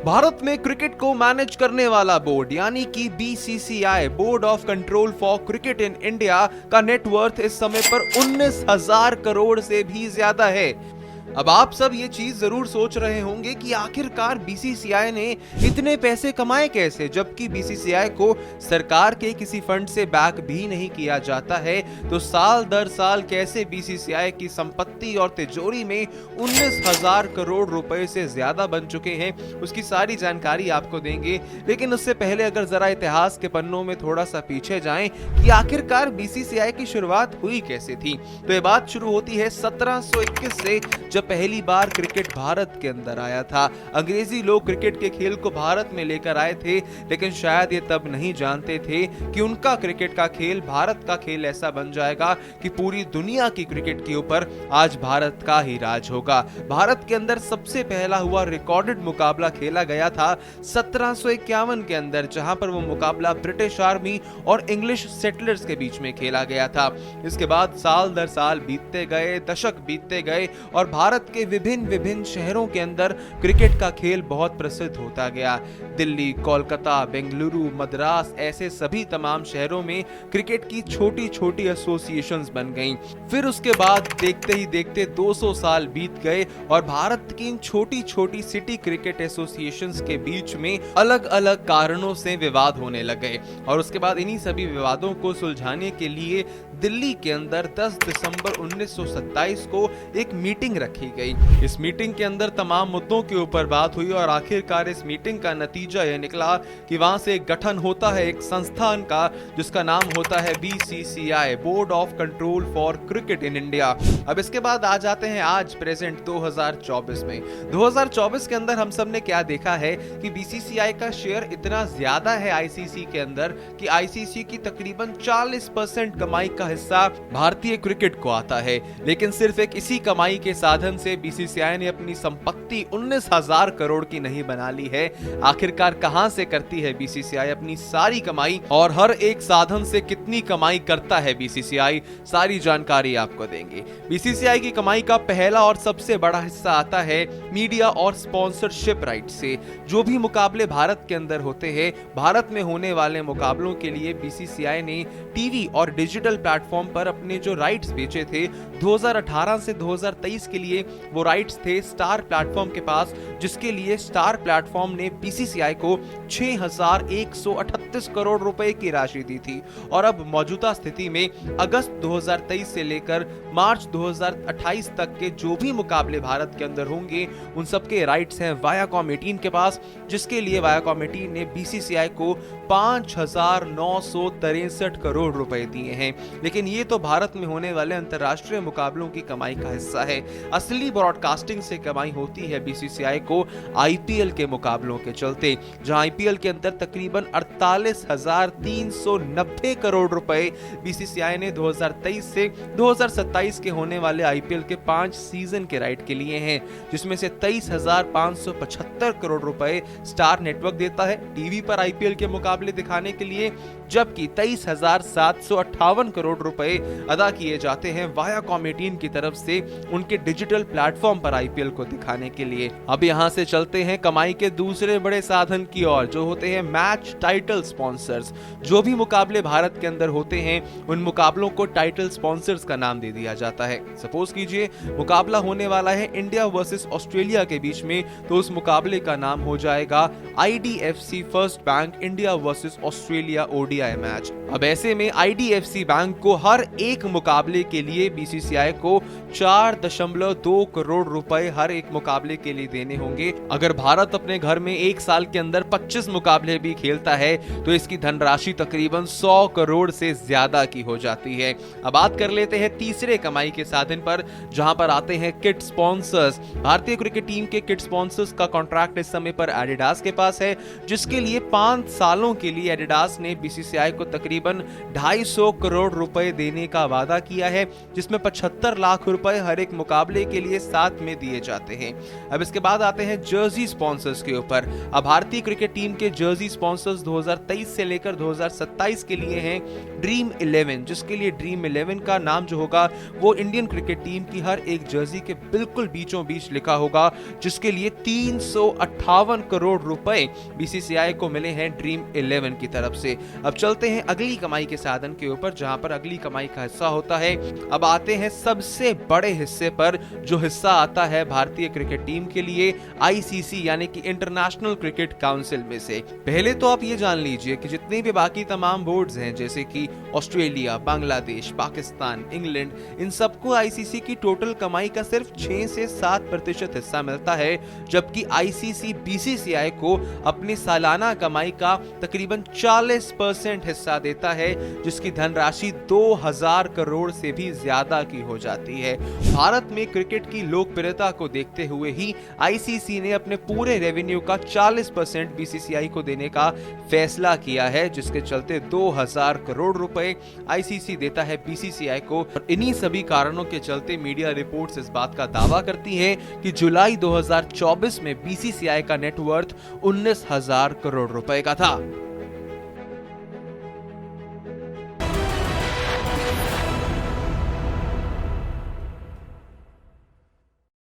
भारत में क्रिकेट को मैनेज करने वाला बोर्ड यानी कि BCCI board of control for cricket in India का नेटवर्थ इस समय पर 19,000 करोड़ से भी ज्यादा है। अब आप सब ये चीज जरूर सोच रहे होंगे कि आखिरकार बीसीसीआई ने इतने पैसे कमाए कैसे, जबकि बीसीसीआई को सरकार के किसी फंड से बैक भी नहीं किया जाता है। तो साल दर साल कैसे बीसीसीआई की संपत्ति और तिजोरी में 19,000 करोड़ रुपए से ज्यादा बन चुके हैं, उसकी सारी जानकारी आपको देंगे। लेकिन उससे पहले अगर जरा इतिहास के पन्नों में थोड़ा सा पीछे जाएं कि आखिरकार बीसीसीआई की शुरुआत हुई कैसे थी, तो ये बात शुरू होती है 1721 से, जब पहली बार क्रिकेट भारत के अंदर आया था। अंग्रेजी लोग क्रिकेट के खेल को भारत में लेकर आए थे, लेकिन शायद ये तब नहीं जानते थे कि उनका क्रिकेट का खेल भारत का खेल ऐसा बन जाएगा कि पूरी दुनिया की क्रिकेट के ऊपर आज भारत का ही राज होगा। भारत के अंदर सबसे पहला हुआ रिकॉर्डेड मुकाबला खेला गया था 1751 के अंदर, जहां पर वो मुकाबला ब्रिटिश आर्मी और इंग्लिश सेटलर्स के बीच में खेला गया था। इसके बाद साल दर साल बीतते गए, दशक बीतते गए और भारत के विभिन्न शहरों के अंदर क्रिकेट का खेल बहुत प्रसिद्ध होता गया। दिल्ली, कोलकाता, बेंगलुरु, मद्रास, ऐसे सभी तमाम शहरों में क्रिकेट की छोटी छोटी एसोसिएशंस बन गईं। फिर उसके बाद देखते ही देखते 200 साल बीत गए और भारत की इन छोटी छोटी सिटी क्रिकेट एसोसिएशंस के बीच में अलग अलग कारणों से विवाद होने लगे। और उसके बाद इन्हीं सभी विवादों को सुलझाने के लिए दिल्ली के अंदर 10 दिसंबर 1927 को एक मीटिंग रखी गई। इस मीटिंग के अंदर तमाम मुद्दों के ऊपर बात हुई और आखिरकार इस मीटिंग का नतीजा यह निकला कि वहां से एक गठन होता है एक संस्थान का, जिसका नाम होता है BCCI, board of control for cricket in India. अब इसके बाद आ जाते हैं आज प्रेजेंट 2024 में। 2024 के अंदर हम सब ने क्या देखा है कि बीसीसीआई का शेयर इतना ज्यादा है आईसीसी के अंदर कि आईसीसी की तकरीबन 40% कमाई का हिस्सा भारतीय क्रिकेट को आता है। लेकिन सिर्फ एक इसी कमाई के साधन से बीसीसीआई ने अपनी संपत्ति 19,000 करोड़ की नहीं बना ली है। आखिरकार कहां से करती है बीसीसीआई अपनी सारी कमाई और हर एक साधन से कितनी कमाई करता है बीसीसीआई, सारी जानकारी आपको देंगे। बीसीसीआई की कमाई का पहला और सबसे बड़ा हिस्सा आता है मीडिया और स्पॉन्सरशिप राइट से। जो भी मुकाबले भारत के अंदर होते हैं, भारत में होने वाले मुकाबलों के लिए बीसीसीआई ने टीवी और डिजिटल प्लेटफॉर्म पर अपने जो राइट्स बेचे थे 2018 से 2023 के लिए, वो राइट्स थे स्टार प्लेटफॉर्म के पास, जिसके लिए स्टार प्लेटफॉर्म ने बीसीसीआई को 6,138 करोड़ रुपए की राशि दी थी। और अब मौजूदा स्थिति में अगस्त 2023 से लेकर मार्च 2028 तक के जो भी मुकाबले भारत के अंदर होंगे, उन सब के राइट्स हैं वायाकॉम 18 के पास, जिसके लिए वायाकॉम 18 ने बीसीसीआई को 5,963 करोड़ रुपए दिए हैं। लेकिन ये तो भारत में होने वाले अंतरराष्ट्रीय मुकाबलों की कमाई का हिस्सा है। असली ब्रॉडकास्टिंग से कमाई होती है बीसीसीआई को आईपीएल के मुकाबलों के चलते, जहां आईपीएल के अंदर तकरीबन 48,390 करोड़ रुपए बीसीसीआई ने 2023 से 2027 के होने वाले आईपीएल के 5 सीजन के राइट के लिए हैं, जिसमें से 23,575 करोड़ रुपए स्टार नेटवर्क देता है टीवी पर आईपीएल के मुकाबले दिखाने के लिए, जबकि 23,758 करोड़ रुपए अदा किए जाते हैं वायाकॉम 18 की तरफ से उनके डिजिटल प्लेटफॉर्म पर आईपीएल को दिखाने के लिए। अब यहां से चलते हैं कमाई के दूसरे बड़े साधन की ओर, जो होते हैं मैच टाइटल स्पॉन्सर्स। जो भी मुकाबले भारत के अंदर होते हैं, उन मुकाबलों को टाइटल स्पॉन्सर्स का नाम दे दिया जाता है। सपोज कीजिए मुकाबला होने वाला है इंडिया वर्सेस ऑस्ट्रेलिया के बीच में, तो उस मुकाबले का नाम हो जाएगा IDFC first bank India versus Australia ODI match. अब ऐसे में आईडीएफसी बैंक को हर एक मुकाबले के लिए बीसीसीआई को 4.2 करोड़ रुपए हर एक मुकाबले के लिए देने होंगे। अगर भारत अपने घर में एक साल के अंदर 25 मुकाबले भी खेलता है, तो इसकी धनराशि तकरीबन 100 करोड़ से ज्यादा की हो जाती है। अब बात कर लेते हैं तीसरे कमाई के साधन पर, जहां पर आते हैं किट स्पॉन्सर्स। भारतीय क्रिकेट टीम के किट स्पॉन्सर्स का कॉन्ट्रैक्ट इस समय पर एडिडास के पास है, जिसके लिए 5 सालों के लिए एडिडास ने बीसीसीआई को तकरीबन 250 करोड़ रुपए देने का वादा किया है, जिसमें 75 लाख रुपए हर एक मुकाबले के लिए साथ में दिए जाते हैं। अब इसके बाद आते हैं जर्सी स्पॉन्सर्स के ऊपर। अब भारतीय क्रिकेट टीम के जर्सी स्पॉन्सर्स 2023 से लेकर 2027 के लिए हैं ड्रीम 11, जिसके लिए ड्रीम 11 का नाम जो होगा वो इंडियन क्रिकेट टीम की हर एक जर्सी के बिल्कुल बीचों बीच लिखा होगा, जिसके लिए 358 करोड़ रुपए बीसीसीआई को मिले हैं ड्रीम 11 की तरफ से। अब चलते हैं अगली कमाई के साधन के ऊपर, जहां पर अगली कमाई का हिस्सा होता है। अब आते हैं सबसे बड़े हिस्से पर, जो हिस्सा आता है भारतीय क्रिकेट टीम के लिए आईसीसी यानी कि इंटरनेशनल क्रिकेट काउंसिल में से। पहले तो आप ये जान लीजिए कि जितने भी बाकी तमाम बोर्ड्स हैं, जैसे कि ऑस्ट्रेलिया, बांग्लादेश, पाकिस्तान, इंग्लैंड, इन सबको आईसीसी की टोटल कमाई का सिर्फ 6 से 7% हिस्सा मिलता है, जबकि आईसीसी बीसीसीआई को अपनी सालाना कमाई का तकरीबन 40% हिस्सा देता है, जिसकी धनराशि 2000 करोड़ से भी ज्यादा की हो जाती है। भारत में क्रिकेट की लोकप्रियता को देखते हुए ही आईसीसी ने अपने पूरे रेवेन्यू का 40% बीसीसीआई को देने का फैसला किया है, जिसके चलते 2000 करोड़ रुपए आईसीसी देता है बीसीसीआई को। और इन्हीं सभी कारणों के चलते मीडिया रिपोर्ट्स इस बात का दावा करती हैं कि जुलाई 2024 में बीसीसीआई का नेटवर्थ 19,000 करोड़ रुपए का था।